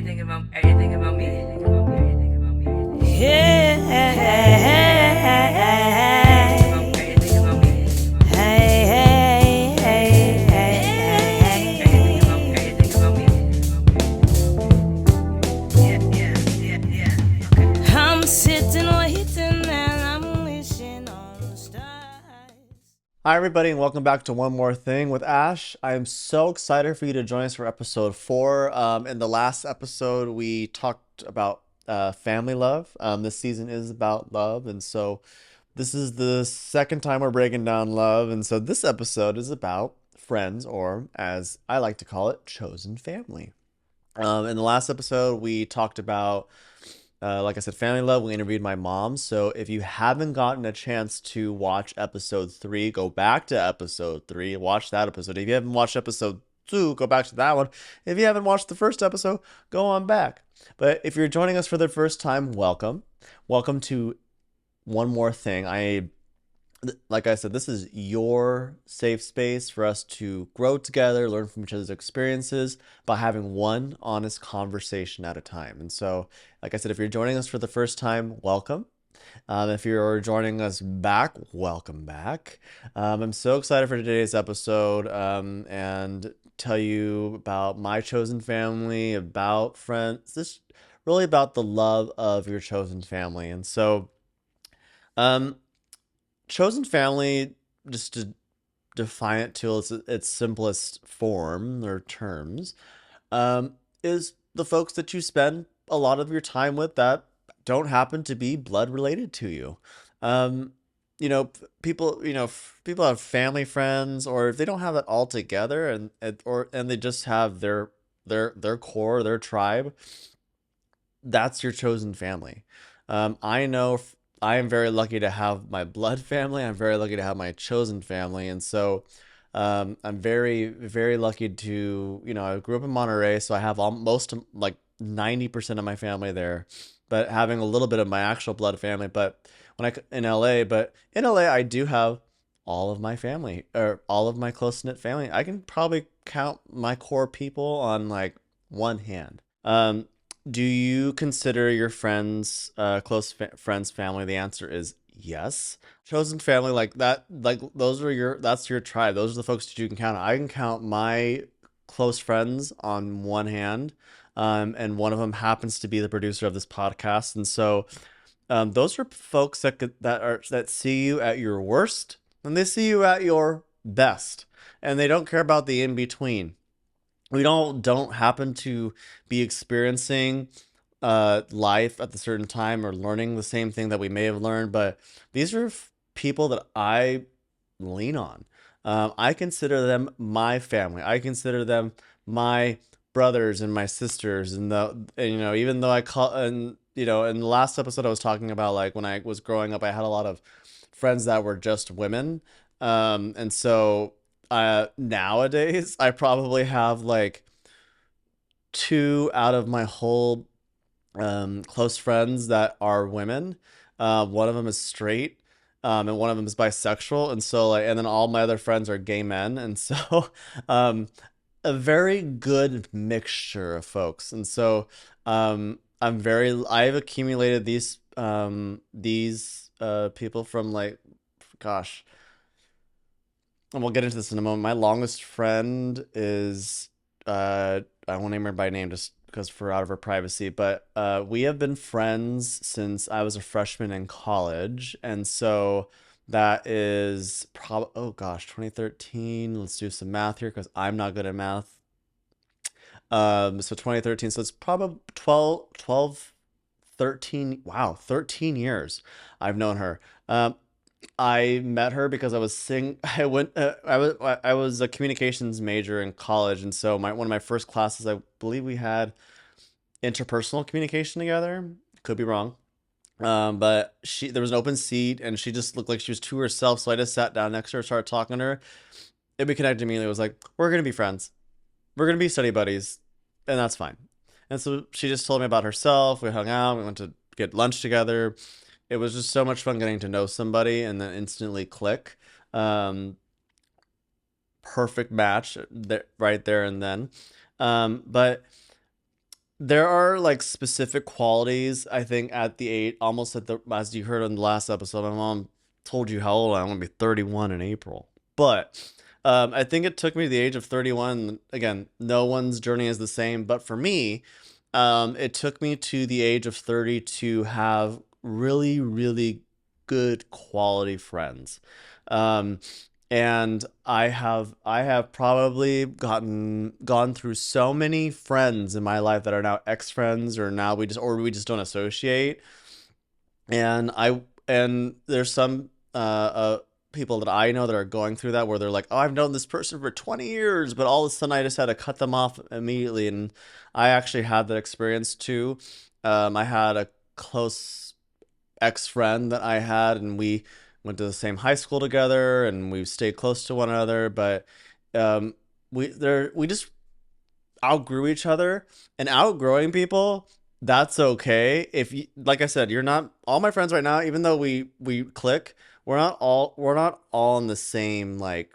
everything about me, everything about me, everything about me, everything about me. Yeah. Everything about me, everything about me. Hey, hey, hey, everything about me, everything about me, everything about me. Yeah. I'm sitting waiting and I'm wishing on the stars. Hi, everybody, and welcome back to One More Thing with Ash. I am so excited for you to join us for episode 4. In the last episode, we talked about family love. This season is about love, and so this is the second time we're breaking down love. And so this episode is about friends, or as I like to call it, chosen family. In the last episode, we talked about, like I said, family love. We interviewed my mom. So if you haven't gotten a chance to watch episode 3, go back to episode 3, watch that episode. If you haven't watched episode 2, go back to that one. If you haven't watched the first episode, go on back. But if you're joining us for the first time, welcome. Welcome to One More Thing. Like I said, this is your safe space for us to grow together, learn from each other's experiences by having one honest conversation at a time. And so, like I said, if you're joining us for the first time, welcome. If you're joining us back, welcome back. I'm so excited for today's episode and tell you about my chosen family, about friends, this really about the love of your chosen family. And so, um, chosen family, just to define it to its simplest form or terms, is the folks that you spend a lot of your time with that don't happen to be blood related to you. Um, people, people have family friends, or if they don't have it all together, and they just have their core, their tribe, that's your chosen family. I know I am very lucky to have my blood family. I'm very lucky to have my chosen family. And so I'm very, very lucky to, I grew up in Monterey, so I have almost like 90% of my family there, but having a little bit of my actual blood family. But in LA, I do have all of my family, or all of my close knit family. I can probably count my core people on like one hand. Do you consider your friends, friends, family? The answer is yes. Chosen family, like that, like that's your tribe. Those are the folks that you can count on. I can count my close friends on one hand, and one of them happens to be the producer of this podcast. And so, those are folks that see you at your worst, and they see you at your best, and they don't care about the in between. We don't happen to be experiencing life at a certain time or learning the same thing that we may have learned, but these are people that I lean on. I consider them my family. I consider them my brothers and my sisters, even though I call and in the last episode I was talking about, like, when I was growing up, I had a lot of friends that were just women, and so nowadays I probably have like two out of my whole close friends that are women. One of them is straight, and one of them is bisexual, and so like, and then all my other friends are gay men, and so um, a very good mixture of folks. And so I've accumulated these people from, like, gosh, and we'll get into this in a moment. My longest friend is, I won't name her by name just because for out of her privacy, but we have been friends since I was a freshman in college, and so that is probably, oh gosh, 2013. Let's do some math here because I'm not good at math. So 2013, so it's probably 13, wow, 13 years I've known her. I met her because I was sing. I was a communications major in college, and so my one of my first classes, I believe we had interpersonal communication together. Could be wrong. But she there was an open seat, and she just looked like she was to herself. So I just sat down next to her, started talking to her. We connected immediately. It was like, we're gonna be friends. We're gonna be study buddies, and that's fine. And so she just told me about herself. We hung out. We went to get lunch together. It was just so much fun getting to know somebody and then instantly click. Um, Perfect match there, right there and then. But There are like specific qualities, I think, at the age, almost at the, as you heard on the last episode, my mom told you how old I am. I'm going to be 31 in April. But I think it took me to the age of 31. Again, no one's journey is the same. But for me, it took me to the age of 30 to have really, really good quality friends. Um, and I have probably gone through so many friends in my life that are now ex-friends, or now we just don't associate. And there's some people that I know that are going through that, where they're like, oh, I've known this person for 20 years, but all of a sudden I just had to cut them off immediately. And I actually had that experience too. I had a close ex-friend that I had, and we went to the same high school together, and we stayed close to one another. But um, we just outgrew each other, and outgrowing people, that's okay. If you, like I said, you're not all my friends right now, even though we click, we're not all in the same, like,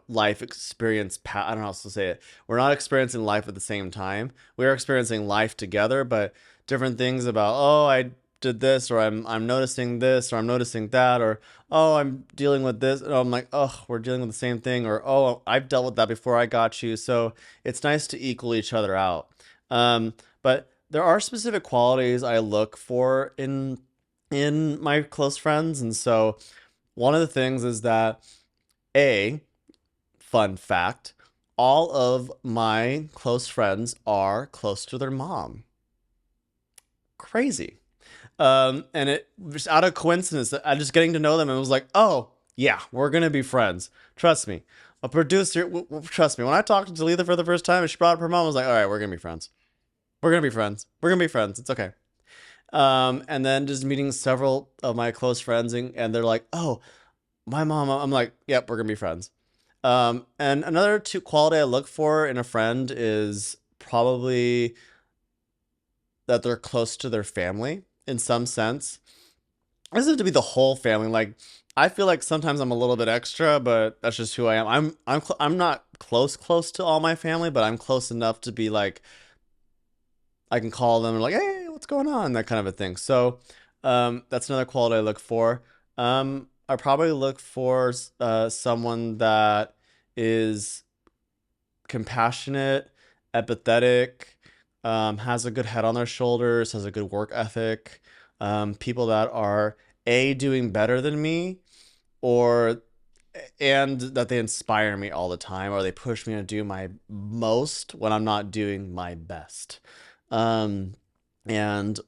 life experience. I don't know how else to say it. We're not experiencing life at the same time. We're experiencing life together, but different things about, oh, I did this, or I'm noticing this, or I'm noticing that, or oh, I'm dealing with this. And I'm like, oh, we're dealing with the same thing, or oh, I've dealt with that before, I got you. So it's nice to equal each other out. But there are specific qualities I look for in my close friends, and so one of the things is that, a fun fact, all of my close friends are close to their mom. Crazy. And it just out of coincidence, I just getting to know them and was like, oh yeah, we're gonna be friends. Trust me. A producer, trust me. When I talked to Talitha for the first time and she brought up her mom, I was like, all right, we're gonna be friends. We're gonna be friends. We're gonna be friends. It's okay. And then just meeting several of my close friends, and they're like, oh, my mom. I'm like, yep, we're gonna be friends. And another two quality I look for in a friend is probably that they're close to their family in some sense. It doesn't have to be the whole family. Like, I feel like sometimes I'm a little bit extra, but that's just who I am. I'm not close to all my family, but I'm close enough to be like, I can call them and like, hey, what's going on? That kind of a thing. So, that's another quality I look for. I probably look for someone that is compassionate, empathetic, has a good head on their shoulders, has a good work ethic. People that are doing better than me, or and that they inspire me all the time, or they push me to do my most when I'm not doing my best. Um, and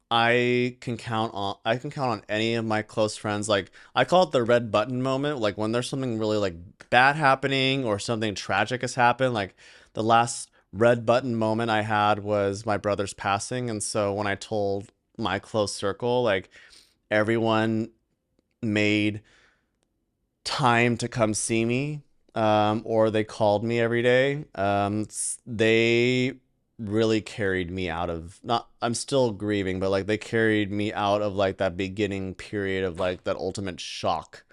I can count on any of my close friends. Like, I call it the red button moment. Like, when there's something really like bad happening or something tragic has happened. Like, the last red button moment I had was my brother's passing, and so when I told my close circle, like, everyone made time to come see me, or they called me every day. They really carried me out of, not, I'm still grieving, but like, they carried me out of like that beginning period of like that ultimate shock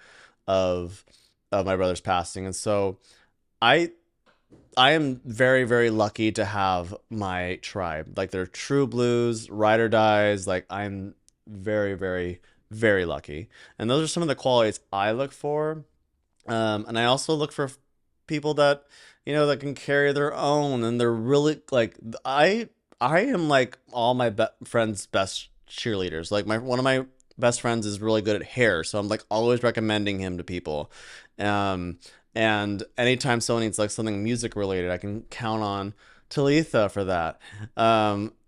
of my brother's passing. And so I I am very, very lucky to have my tribe. Like, they're true blues, ride or dies. Like, I'm very, very, very lucky. And those are some of the qualities I look for. And I also look for people that, that can carry their own, and they're really like, I am like all my friends' best cheerleaders. Like, my one of my best friends is really good at hair, so I'm like always recommending him to people. Um, and anytime someone needs like something music related, I can count on Talitha for that.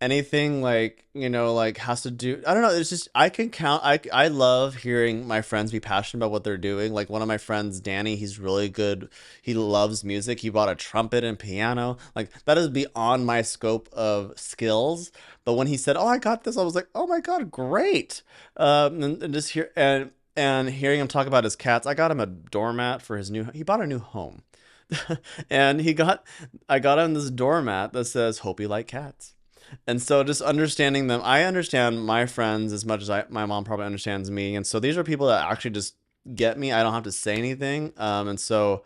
Anything like, like has to do, I don't know, it's just, I can count, I love hearing my friends be passionate about what they're doing. Like, one of my friends, Danny, he's really good. He loves music. He bought a trumpet and piano. Like, that is beyond my scope of skills. But when he said, "Oh, I got this," I was like, "Oh my God, great!" And just hear and hearing him talk about his cats. I got him a doormat for his new. He bought a new home, and I got him this doormat that says "Hope you like cats." And so, just understanding them, I understand my friends as much as my mom probably understands me. And so, these are people that actually just get me. I don't have to say anything. And so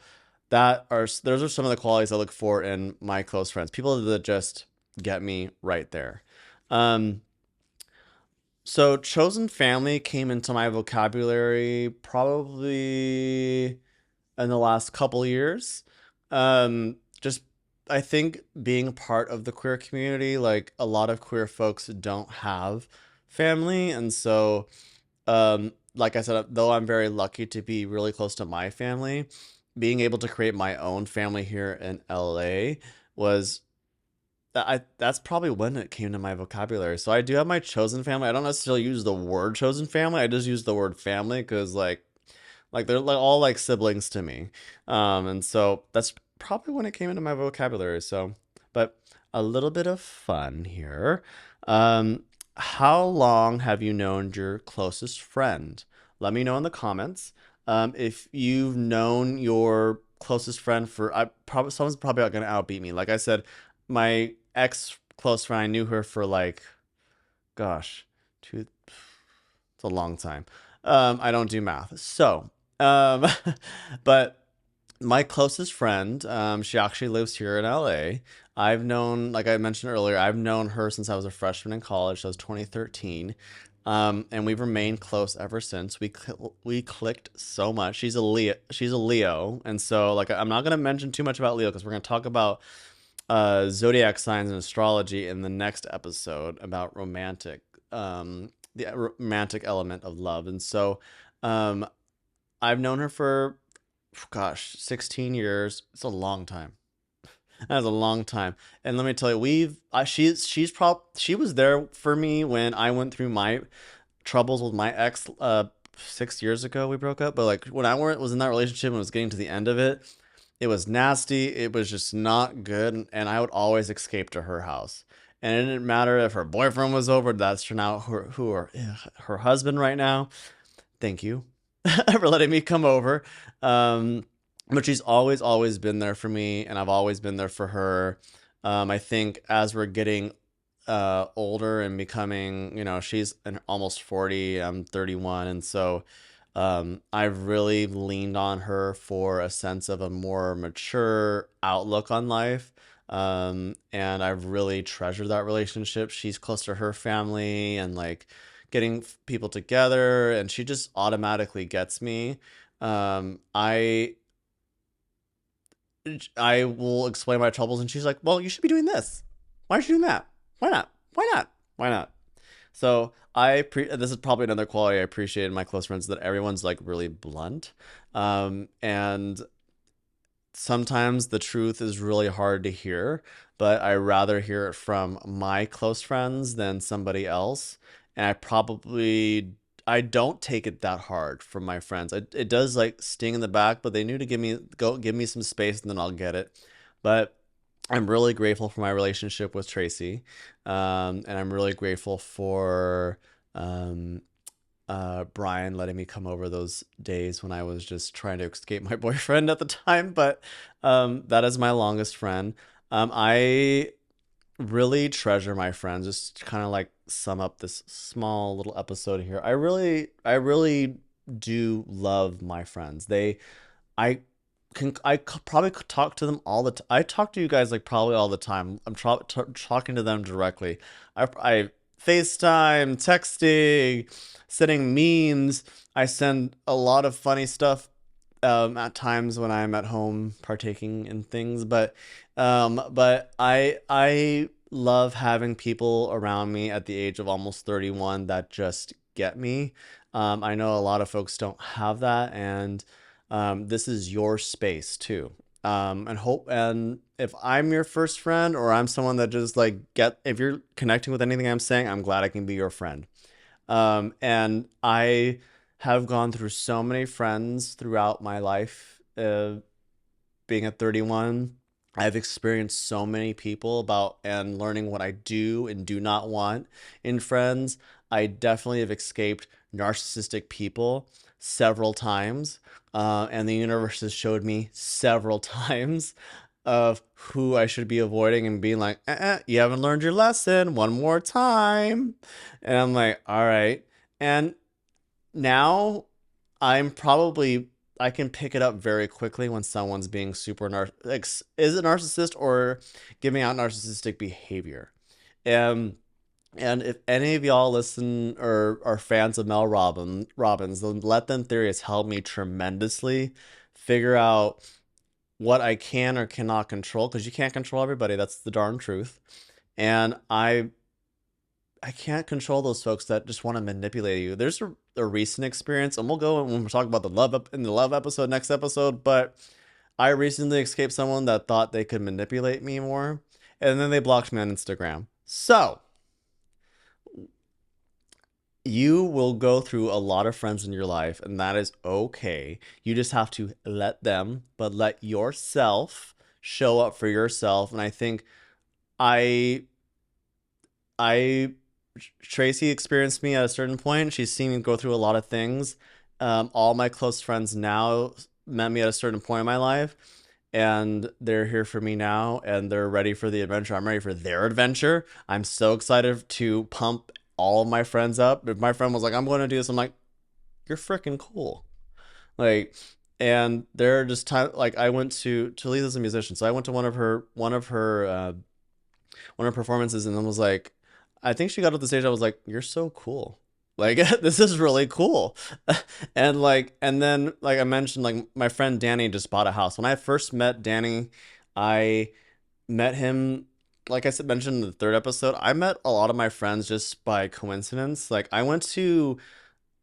those are some of the qualities I look for in my close friends. People that just get me right there. Um, so chosen family came into my vocabulary probably in the last couple years. Just I think being a part of the queer community, like a lot of queer folks don't have family, and so like I said, though I'm very lucky to be really close to my family, being able to create my own family here in LA was that's probably when it came to my vocabulary. So I do have my chosen family. I don't necessarily use the word chosen family. I just use the word family because like they're like all like siblings to me. And so that's probably when it came into my vocabulary. So, but a little bit of fun here. How long have you known your closest friend? Let me know in the comments. If you've known your closest friend for, I probably someone's probably not gonna outbeat me. Like I said, my ex close friend, I knew her for like, gosh, two, it's a long time. I don't do math. So, um, but my closest friend, she actually lives here in LA. I've known, like I mentioned earlier, I've known her since I was a freshman in college. That was 2013. And we've remained close ever since. We clicked so much. She's a Leo. She's a Leo, and so like I'm not gonna mention too much about Leo because we're gonna talk about zodiac signs and astrology in the next episode about the romantic element of love. And so, um, I've known her for, gosh, 16 years. It's a long time. That's a long time. And let me tell you, she was there for me when I went through my troubles with my ex 6 years ago. We broke up, but like when I was in that relationship and was getting to the end of it, it was nasty. It was just not good, and I would always escape to her house. And it didn't matter if her boyfriend was over. That's now her husband right now. Thank you for letting me come over. Um, but she's always been there for me, and I've always been there for her. I think as we're getting older and becoming, she's almost 40, I'm 31, and so I've really leaned on her for a sense of a more mature outlook on life. And I've really treasured that relationship. She's close to her family and like getting people together, and she just automatically gets me. Um, I I will explain my troubles, and she's like, "Well, you should be doing this. Why aren't you doing that? Why not? Why not? Why not?" So this is probably another quality I appreciate in my close friends, that everyone's like really blunt, and sometimes the truth is really hard to hear, but I rather hear it from my close friends than somebody else. And I don't take it that hard from my friends. It does like sting in the back, but they knew to give me some space and then I'll get it. But I'm really grateful for my relationship with Tracy. And I'm really grateful for um, Brian letting me come over those days when I was just trying to escape my boyfriend at the time. But that is my longest friend. I really treasure my friends. Just to kind of like sum up this small little episode here. I really do love my friends. I probably could talk to them all the time. I talk to you guys like probably all the time. I'm talking to them directly. I FaceTime, texting, sending memes. I send a lot of funny stuff at times when I'm at home partaking in things. But I love having people around me at the age of almost 31 that just get me. I know a lot of folks don't have that, and this is your space too. And if I'm your first friend, or I'm someone that just like if you're connecting with anything I'm saying, I'm glad I can be your friend. And I have gone through so many friends throughout my life, being at 31. I've experienced so many people about and learning what I do and do not want in friends. I definitely have escaped narcissistic people several times, and the universe has showed me several times of who I should be avoiding and being like, you haven't learned your lesson, one more time. And I'm like, all right. And now I'm probably I can pick it up very quickly when someone's being like is a narcissist or giving out narcissistic behavior. And and if any of y'all listen or are fans of Robbins, the Let Them theory has helped me tremendously figure out what I can or cannot control, because you can't control everybody. That's the darn truth. And I can't control those folks that just want to manipulate you. There's a recent experience, and we'll go when we're talking about the love in the love episode next episode. But I recently escaped someone that thought they could manipulate me more, and then they blocked me on Instagram. So you will go through a lot of friends in your life, and that is okay. You just have to let them, but let yourself show up for yourself. And I think I I Tracy experienced me at a certain point. She's seen me go through a lot of things. All my close friends now met me at a certain point in my life, and they're here for me now, and they're ready for the adventure. I'm ready for their adventure. I'm so excited to pump all of my friends up. If my friend was like, I'm going to do this, I'm like, you're freaking cool. Like, and they're just time like I went to Talitha's a musician, so I went to one of her performances, and then was like, I think she got up the stage. I was like, "You're so cool. Like this is really cool." And then like I mentioned, like my friend Danny just bought a house. When I first met Danny, I met him. Like I said, mentioned in the third episode, I met a lot of my friends just by coincidence. Like I went to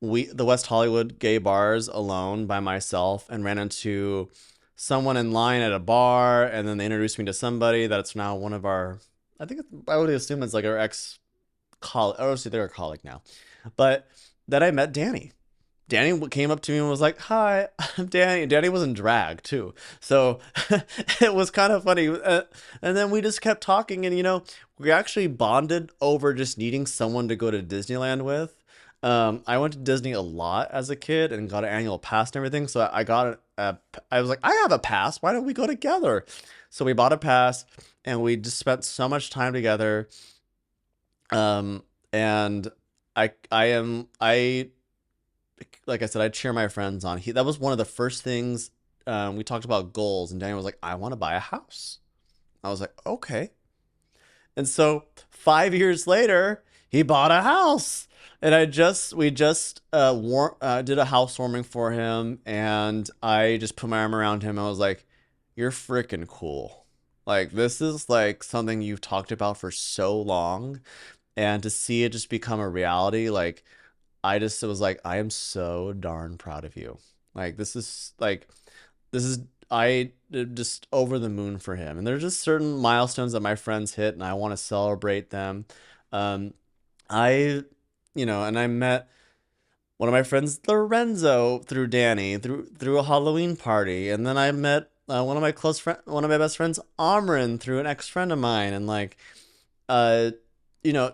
the West Hollywood gay bars alone by myself and ran into someone in line at a bar, and then they introduced me to somebody that's now one of our, I would assume it's like our ex colleague. Obviously they're a colleague now, but then I met Danny. Danny came up to me and was like, "Hi, I'm Danny." And Danny was in drag too, so it was kind of funny. And then we just kept talking, and we actually bonded over just needing someone to go to Disneyland with. I went to Disney a lot as a kid and got an annual pass and everything. So I was like, I have a pass. Why don't we go together? So we bought a pass, and we just spent so much time together. And I like I said, I cheer my friends on. That was one of the first things. We talked about goals, and Daniel was like, I want to buy a house. I was like, okay. And so 5 years later, he bought a house, and we just did a housewarming for him, and I just put my arm around him. And I was like, "You're freaking cool. Like this is like something you've talked about for so long, and to see it just become a reality, like I just was like, I am so darn proud of you. Like this is I just over the moon for him. And there's just certain milestones that my friends hit, and I want to celebrate them. Um, I, and I met one of my friends, Lorenzo, through Danny, through a Halloween party, and then I met one of my best friends, Amrin, through an ex friend of mine, and like,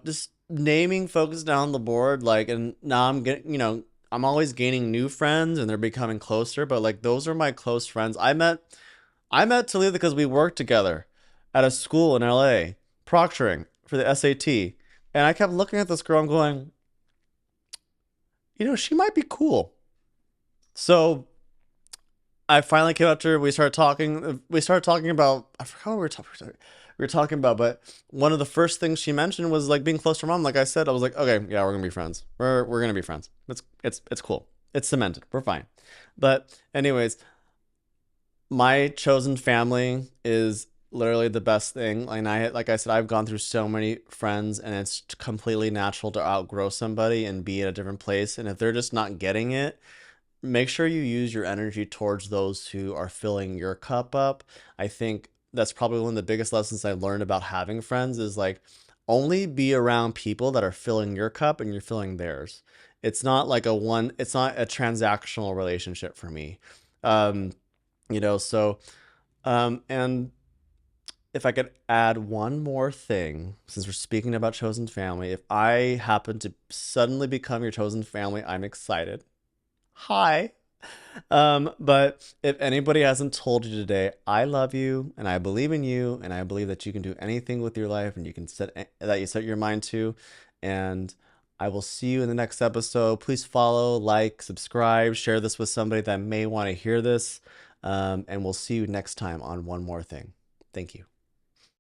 just naming folks down the board, like, and now I'm getting, I'm always gaining new friends, and they're becoming closer, but like those are my close friends. I met Talitha because we worked together at a school in LA, proctoring for the SAT. And I kept looking at this girl and going, she might be cool. So I finally came up to her. We started talking. We started talking about, I forgot what we were talking about, but one of the first things she mentioned was like being close to her mom. Like I said, I was like, okay, yeah, we're gonna be friends. We're gonna be friends. It's cool. It's cemented. We're fine. But anyways, my chosen family is literally the best thing. And like I said, I've gone through so many friends, and it's completely natural to outgrow somebody and be at a different place. And if they're just not getting it, make sure you use your energy towards those who are filling your cup up. I think that's probably one of the biggest lessons I learned about having friends is like only be around people that are filling your cup and you're filling theirs. It's not a transactional relationship for me. Um, so and if I could add one more thing, since we're speaking about chosen family, if I happen to suddenly become your chosen family, I'm excited. Hi. But if anybody hasn't told you today, I love you, and I believe in you, and I believe that you can do anything with your life, and you set your mind to, and I will see you in the next episode. Please follow, like, subscribe, share this with somebody that may want to hear this. And we'll see you next time on One More Thing. Thank you.